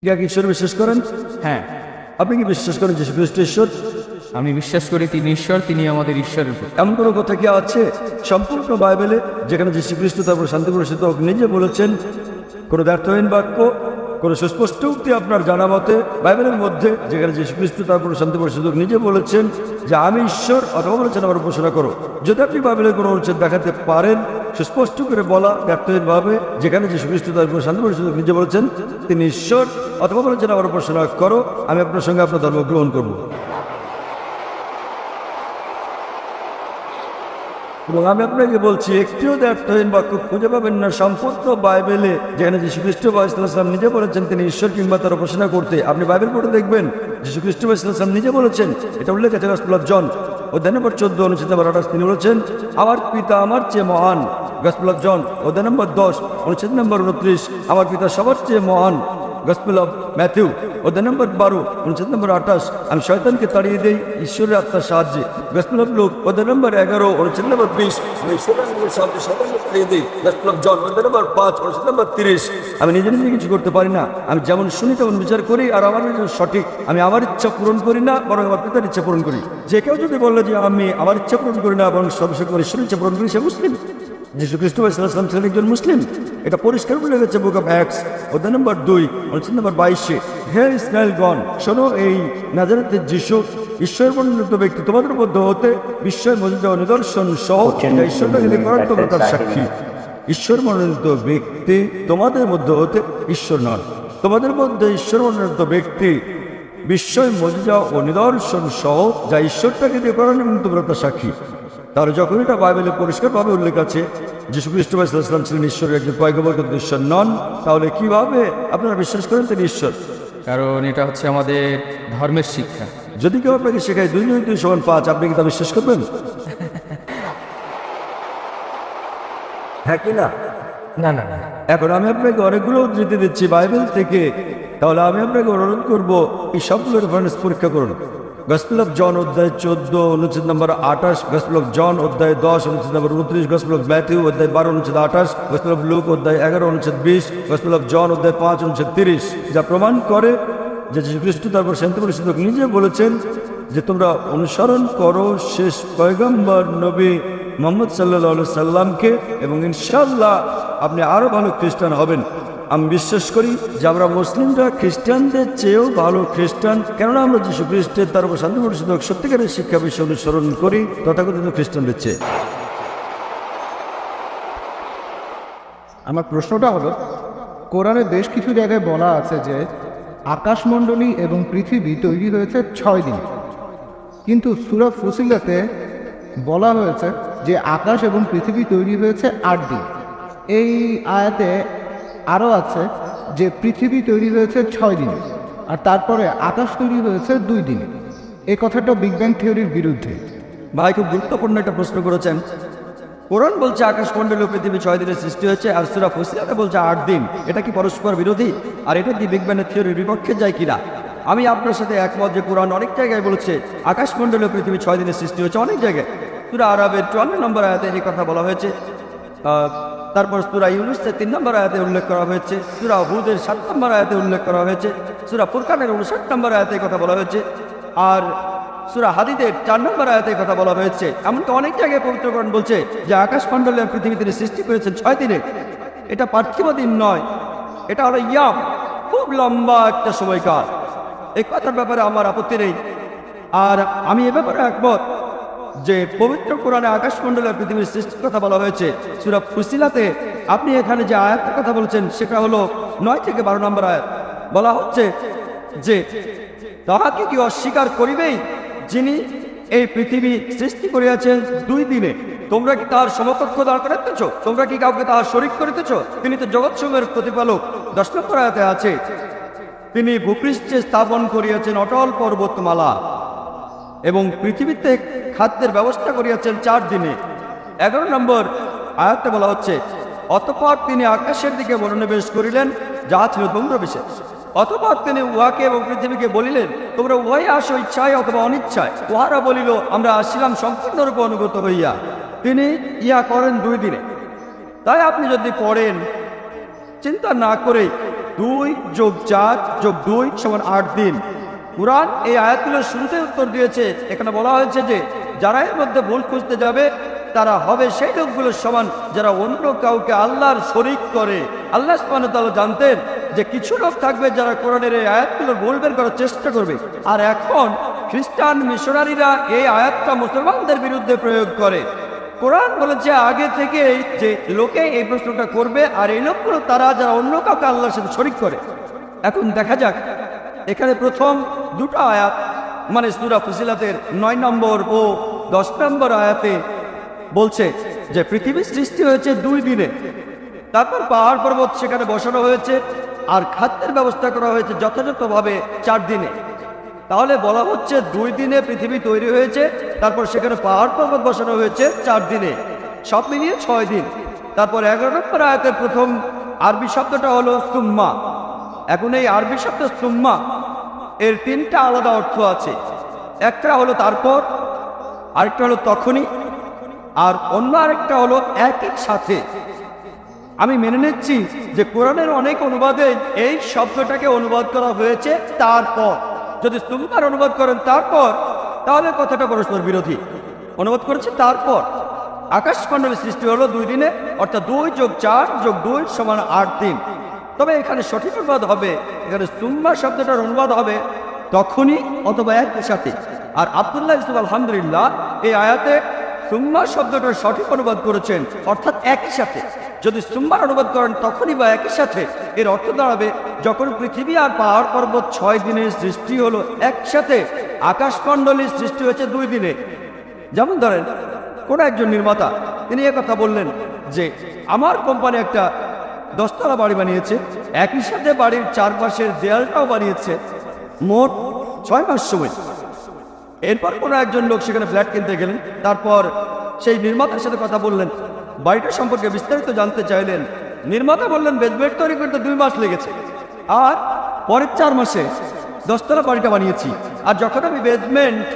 কি ঈশ্বর বিশ্বাস করেন? হ্যাঁ, আপনি কি বিশ্বাস করেন যীশু খ্রিস্ট ঈশ্বর? আমি বিশ্বাস করি তিনি ঈশ্বর, তিনি আমাদের ঈশ্বরের পুত্র। এমন কোনো কথা কি আছে সম্পূর্ণ বাইবেলে যেখানে যীশু খ্রিস্ট তারপর শান্তি প্রসাদ নিজে বলেছেন? কোনো ব্যর্থহীন বাক্য, কোনো সুস্পষ্ট উক্তি আপনার জানা মতে বাইবেলের মধ্যে যেখানে যীশু খ্রিস্ট তারপর শান্তি প্রসাদ নিজে বলেছেন যে আমি ঈশ্বর, অথবা বলেছেন আমার উপাসনা করো? যদি আপনি বাইবেলের কোনো অনুচ্ছেদ দেখাতে পারেন সুস্পষ্ট করে বলা ব্যর্থহীনভাবে যেখানে যীশু খ্রিস্ট তারপর শান্তি প্রসাদ নিজে বলেছেন তিনি ঈশ্বর, অথবা বলেছেন আমার উপাসনা করো, আমি আপনার সঙ্গে আপনার ধর্ম গ্রহণ করবো। এবং আমি আপনাকে বলছি একটিও ব্যর্থহীন বাক্য খুঁজে পাবেন না সম্পূর্ণ বাইবেলে যেখানে যীশু খ্রিস্ট ইসলাম নিজে বলেছেন তিনি ঈশ্বর কিংবা তার উপাসনা করতে। আপনি বাইবেল পড়ে দেখবেন যীশু খ্রিস্ট ইসলাম নিজে বলেছেন, এটা উল্লেখ আছে গসপেল অফ জন অধ্যায় নম্বর 14 অনুচ্ছেদ নম্বর 28 তিনি বলেছেন আমার পিতা আমার চেয়ে মহান। গসপেল অফ জন অধ্যায় নম্বর 10 অনুচ্ছেদ নম্বর 29 আমার পিতা সবার চেয়ে মহান। গসপেল অফ ম্যাথিউ অধ্যায় নম্বর 12 অনুচ্ছেদ নম্বর 28 আমি শয়তানকে তাড়িয়ে দেই ঈশ্বরের আত্মার সাহায্যে। গসপেল অফ লুক অধ্যায় নম্বর 11 অনুচ্ছেদ নম্বর 20 আমি ঈশ্বরের আত্মার সাহায্যে শয়তানকে তাড়িয়ে দেই। গসপেল অফ জন অধ্যায় নম্বর 5 অনুচ্ছেদ নম্বর 30 আমি নিজে নিজে কিছু করতে পারি না, আমি যেমন শুনি তেমন বিচার করি, আর আমার সঠিক, আমি আমার ইচ্ছা পূরণ করি না বরং আমার পিতার ইচ্ছা পূরণ করি। যে কেউ যদি বললো যে আমি আমার ইচ্ছা পূরণ করি না বরং সর্বশেষ ঈশ্বরের ইচ্ছা পূরণ করি, সে মুসলিম। যীশু খ্রিস্ট ইসলাম ছিলেন একজন মুসলিম, এটা পরিষ্কার বলে গেছে বুক অফ অ্যাক্টস অধ্যায় নম্বর 2 অনুচ্ছেদ নম্বর 22 হে ইসরায়েলগণ শোনো, এই নাজারেতের যীশু ঈশ্বর মনোনীত ব্যক্তি তোমাদের মধ্যে হতে বিস্ময় মজুদা নিদর্শন সহ ঈশ্বরটাকে করার তোমরা তার সাক্ষী। ঈশ্বর মনোনীত ব্যক্তি তোমাদের মধ্যে হতে ঈশ্বর নন, তোমাদের মধ্যে ঈশ্বর মনোনীত ব্যক্তি বিস্ময় মজুদা ও নিদর্শন সহ যা ঈশ্বরটাকে দিয়ে করার এবং তোমরা তার সাক্ষী। তাহলে যখন এটা বাইবেলে পরিষ্কারভাবে উল্লেখ আছে যীশু খ্রিস্ট ইসলাম ছিলেন ঈশ্বরের একজন পয়গম্বর কিন্তু ঈশ্বর নন, তাহলে কিভাবে আপনারা বিশ্বাস করেন তিনি ঈশ্বর? কারণ এটা হচ্ছে আমাদের ধর্মের শিক্ষা। যদি কেউ আপনাকে শেখায় 2 × 2 = 5, আপনি কি তা বিশ্বাস করবেন? হ্যাঁ কি না? না না না, এখন আমি আপনাকে অনেকগুলো উদ্ধৃতি দিচ্ছি বাইবেল থেকে, তাহলে আমি আপনাকে অনুরোধ করবো এই সবগুলো রেফারেন্স পরীক্ষা করুন। গসপেল অফ জন অধ্যায় 14 অনুচ্ছেদ নম্বর 28, গসপেল অফ জন অধ্যায় 10 অনুচ্ছেদ নম্বর 29, গসপেল অফ ম্যাথিউ অধ্যায় 12 অনুচ্ছেদ 28, গসপেল অফ লুক অধ্যায় 11 অনুচ্ছেদ 20, গসপেল অফ জন অধ্যায় 5 অনুচ্ছেদ 30, যা প্রমাণ করে যে যীশু খ্রিস্ট তারপর শান্তি পরিষদ নিজে বলেছেন যে তোমরা অনুসরণ করো শেষ পয়গম্বর নবী মুহাম্মদ সাল্লাল্লাহু সাল্লামকে এবং ইনশাআল্লাহ আপনি আরো ভালো খ্রিস্টান হবেন। আমি বিশ্বাস করি যে আমরা মুসলিমরা খ্রিস্টানদের চেয়েও ভালো খ্রিস্টান, কেননা আমরা যীশু খ্রিস্টের তার উপর শান্তি পরিষদ সত্যিকারের শিক্ষা বিষয় অনুসরণ করি তথাকথিত খ্রিস্টানদের চেয়ে। আমার প্রশ্নটা হলো, কোরআনে বেশ কিছু জায়গায় বলা আছে যে আকাশমণ্ডলী এবং পৃথিবী তৈরি হয়েছে 6 দিন, কিন্তু সূরা ফুসিলাতে বলা হয়েছে যে আকাশ এবং পৃথিবী তৈরি হয়েছে 8 দিন। এই আয়াতে আরও আছে যে পৃথিবী তৈরি হয়েছে 6 দিন আর তারপরে আকাশ তৈরি হয়েছে 2 দিন। এই কথাটা বিগ ব্যাং থিওরির বিরুদ্ধে। ভাই খুব গুরুত্বপূর্ণ একটা প্রশ্ন করেছেন। কোরআন বলছে আকাশমণ্ডলী ও পৃথিবী 6 দিনে সৃষ্টি হয়েছে, আর সূরা ফুসিলাতে বলছে 8 দিন। এটা কি পরস্পর বিরোধী? আর এটা কি বিগ ব্যাং থিওরির বিপক্ষে যায় কিনা? আমি আপনার সাথে একমত যে কোরআন অনেক জায়গায় বলেছে আকাশমণ্ডলী ও পৃথিবী 6 দিনে সৃষ্টি হয়েছে। অনেক জায়গায় সূরা আরাবের 54 নম্বর আয়াতে এই কথা বলা হয়েছে, তারপর সূরা ইউনূসের 3 নম্বর আয়াতে উল্লেখ করা হয়েছে, সূরা হুদের 7 নম্বর আয়াতে উল্লেখ করা হয়েছে, সূরা ফুরকানের 59 নম্বর আয়াতে কথা বলা হয়েছে, আর সূরা হাদীদের 4 নম্বর আয়াতে কথা বলা হয়েছে। এমনকি অনেক জায়গায় পবিত্র কোরআন বলছে যে আকাশমণ্ডলী আর পৃথিবী তিনি সৃষ্টি করেছেন 6 দিনে। এটা পার্থিব দিন নয়, এটা হলো ইয়াম, খুব লম্বা একটা সময়কাল। এই কথার ব্যাপারে আমার আপত্তি নেই। আর আমি এ ব্যাপারে একমত যে পবিত্র কোরআনে আকাশমণ্ডলী আর পৃথিবীর সৃষ্টির কথা বলা হয়েছে। সূরা ফুসিলাতে আপনি এখানে যে আয়াতের কথা বলছেন সেটা হলো 9 থেকে 12 নম্বর আয়াত। বলা হচ্ছে যে তাহাকে কি অস্বীকার করিবেই যিনি এই পৃথিবী সৃষ্টি করিয়াছেন 2 দিনে? তোমরা কি তাহার সমকক্ষ দাঁড় করাইতেছ? তোমরা কি কাউকে তাহার শরীক করিতেছ? তিনি তো জগৎসমূহের প্রতিপালক। 10 নম্বর আয়াতে আছে তিনি ভূপৃষ্ঠে স্থাপন করিয়াছেন অটল পর্বতমালা এবং পৃথিবীতে খাদ্যের ব্যবস্থা করিয়াছেন 4 দিনে। 11 নম্বর আয়াতে বলা হচ্ছে অতঃপর তিনি আকাশের দিকে মনোনিবেশ করিলেন যাহা ছিল ধূম্রবিশেষ। অতঃপর তিনি উহাকে এবং পৃথিবীকে বলিলেন তোমরা উহাই আসো ইচ্ছায় অথবা অনিচ্ছায়। উহারা বলিল আমরা আসিলাম সম্পূর্ণরূপে অনুগত হইয়া। তিনি ইহা করেন 2 দিনে। তাই আপনি যদি পড়েন চিন্তা না করে 2 যোগ 4 যোগ 2 সমান 8 দিন। কুরআন এই আয়াতগুলোর শুরুতে উত্তর দিয়েছে। এখানে বলা হয়েছে যে যারা এর মধ্যে ভুল খুঁজতে যাবে তারা হবে সেই লোকগুলোর সমান যারা অন্য কাউকে আল্লাহর শরীক করে। আল্লাহ সুবহানাহু ওয়া তাআলা জানতেন যে কিছু লোক থাকবে যারা কোরআনের এই আয়াতগুলোর ভুল বের করার চেষ্টা করবে। আর এখন খ্রিস্টান মিশনারিরা এই আয়াতটা মুসলমানদের বিরুদ্ধে প্রয়োগ করে। কোরআন বলেছে আগে থেকেই যে লোকে এই প্রশ্নটা করবে, আর এই লোকগুলো তারা যারা অন্য কাউকে আল্লাহর সাথে শরীক করে। এখন দেখা যাক এখানে প্রথম দুটো আয়াত মানে সূরা ফুসিলাতের 9 নম্বর ও 10 নম্বর আয়াতে বলছে যে পৃথিবীর সৃষ্টি হয়েছে 2 দিনে, তারপর পাহাড় পর্বত সেখানে বসানো হয়েছে, আর খাদ্যের ব্যবস্থা করা হয়েছে যথাযথভাবে 4 দিনে। তাহলে বলা হচ্ছে 2 দিনে পৃথিবী তৈরি হয়েছে, তারপর সেখানে পাহাড় পর্বত বসানো হয়েছে 4 দিনে, সব মিলিয়ে 6 দিন। তারপর 11 নম্বর আয়াতের প্রথম আরবি শব্দটা হলো সুম্মা। এখন এই আরবি শব্দ সুম্মা এর 3টা আলাদা অর্থ আছে। একটা হলো তারপর, আরেকটা হলো তখনই, আর অন্য আরেকটা হলো একই সাথে। আমি মেনে নিচ্ছি যে কোরআনের অনেক অনুবাদে এই শব্দটাকে অনুবাদ করা হয়েছে তারপর। যদি সুম্মার অনুবাদ করেন তারপর, তাহলে কথাটা পরস্পর বিরোধী। অনুবাদ করেছে তারপর। আকাশমণ্ডলের সৃষ্টি হলো 2 দিনে, অর্থাৎ 2 যোগ 4 যোগ 2 সমান 8 দিন। তবে এখানে সঠিক অনুবাদ হবে, এখানে সুম্মা শব্দটার অনুবাদ হবে তখনই অথবা একই সাথে। আর আব্দুল্লাহ ইউসুফ আলহামদুলিল্লাহ এই আয়াতে সুম্মা শব্দটার সঠিক অনুবাদ করেছেন, অর্থাৎ একই সাথে। যদি সুম্মার অনুবাদ করেন তখনই বা একই সাথে, এর অর্থ দাঁড়াবে যখন পৃথিবী আর পাহাড় পর্বত 6 দিনের সৃষ্টি হলো একসাথে, আকাশমণ্ডলীর সৃষ্টি হয়েছে 2 দিনে। যেমন ধরেন কোন একজন নির্মাতা তিনি কথা বললেন যে আমার কোম্পানি একটা 10 তলা বাড়ি বানিয়েছে, একই সাথে বাড়ির চারপাশের দেয়ালটাও বানিয়েছে, মোট 6 মাস সময়। এরপর কোনো একজন লোক সেখানে ফ্ল্যাট কিনতে গেলেন, তারপর সেই নির্মাতার সাথে কথা বললেন, বাড়িটা সম্পর্কে বিস্তারিত জানতে চাইলেন। নির্মাতা বললেন বেসমেন্ট তৈরি করতে 2 মাস লেগেছে, আর পরের 4 মাসে 10 তলা বাড়িটা বানিয়েছি। আর যখন আমি বেসমেন্ট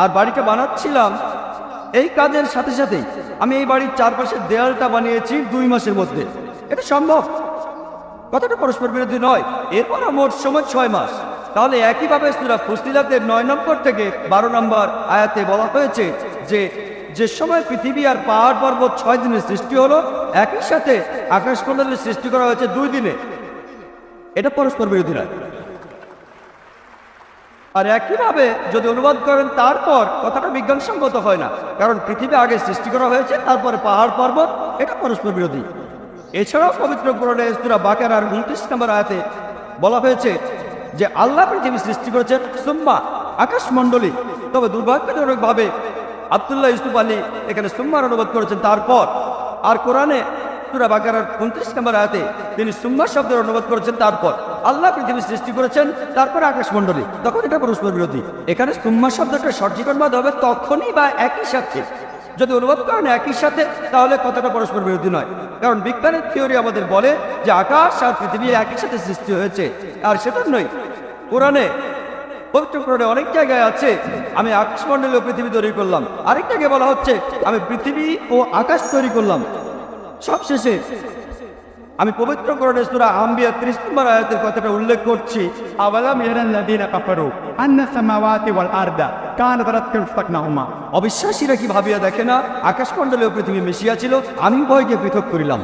আর বাড়িটা বানাচ্ছিলাম, এই কাজের সাথে সাথেই আমি এই বাড়ির চারপাশের দেয়ালটা বানিয়েছি 2 মাসের মধ্যে। এটা সম্ভব, কথাটা পরস্পর বিরোধী নয়। এরপর মোট সময় 6 মাস। তাহলে একইভাবে সূরা ফুসিলাতের 9 নম্বর থেকে 12 নম্বর আয়াতে বলা হয়েছে যে সময় পৃথিবী আর পাহাড় পর্বত 6 দিনে সৃষ্টি হলো, একই সাথে আকাশমণ্ডলের সৃষ্টি করা হয়েছে 2 দিনে। এটা পরস্পর বিরোধী নয়। আর একইভাবে যদি অনুবাদ করেন তারপর, কথাটা বিজ্ঞানসম্মত হয় না, কারণ পৃথিবী আগে সৃষ্টি করা হয়েছে, তারপরে পাহাড় পর্বত, এটা পরস্পর বিরোধী। এছাড়াও পবিত্র কোরআনে সূরা বাকারার 29 নম্বর আয়াতে বলা হয়েছে যে আল্লাহ পৃথিবী সৃষ্টি করেছেন সুম্মা, আকাশমণ্ডলী। তবে দুর্ভাগ্যজনকভাবে আব্দুল্লাহ ইউসুফ আলী এখানে সুম্মার অনুবাদ করেছেন তারপর। আর কোরআনে সূরা বাকারার 29 নম্বর আয়াতে তিনি সুম্মা শব্দের অনুবাদ করেছেন তারপর। আল্লাহ পৃথিবী সৃষ্টি করেছেন, তারপর আকাশমণ্ডলী, তখন এটা পরস্পর বিরোধী। এখানে সুম্মা শব্দটা সঠিক অনুবাদ হবে তখনই বা একই সাথে। যদি অনুবাদ করেন একই সাথে, তাহলে কথাটা পরস্পর বিরোধী নয়, কারণ বিজ্ঞানের থিওরি আমাদের বলে যে আকাশ আর পৃথিবী একই সাথে সৃষ্টি হয়েছে। আর সেটা নয়, কোরআনে পবিত্র কোরআনে অনেক জায়গায় আছে আমি আকাশমণ্ডলী ও পৃথিবী তৈরি করলাম, আরেক জায়গায় বলা হচ্ছে আমি পৃথিবী ও আকাশ তৈরি করলাম। সবশেষে আমি পবিত্র কোরআনের সূরা আম্বিয়া 30 নম্বর আয়াতের কথাটা উল্লেখ করছি। أولم ير الذين كفروا أن السماوات والأرض كانتا رتقا فافتقناهما। অবিশ্বাসীরা কি ভাবিয়া দেখে না আকাশমণ্ডলী ও পৃথিবী মিশিয়া ছিল, আমি উভয়কে পৃথক করিলাম।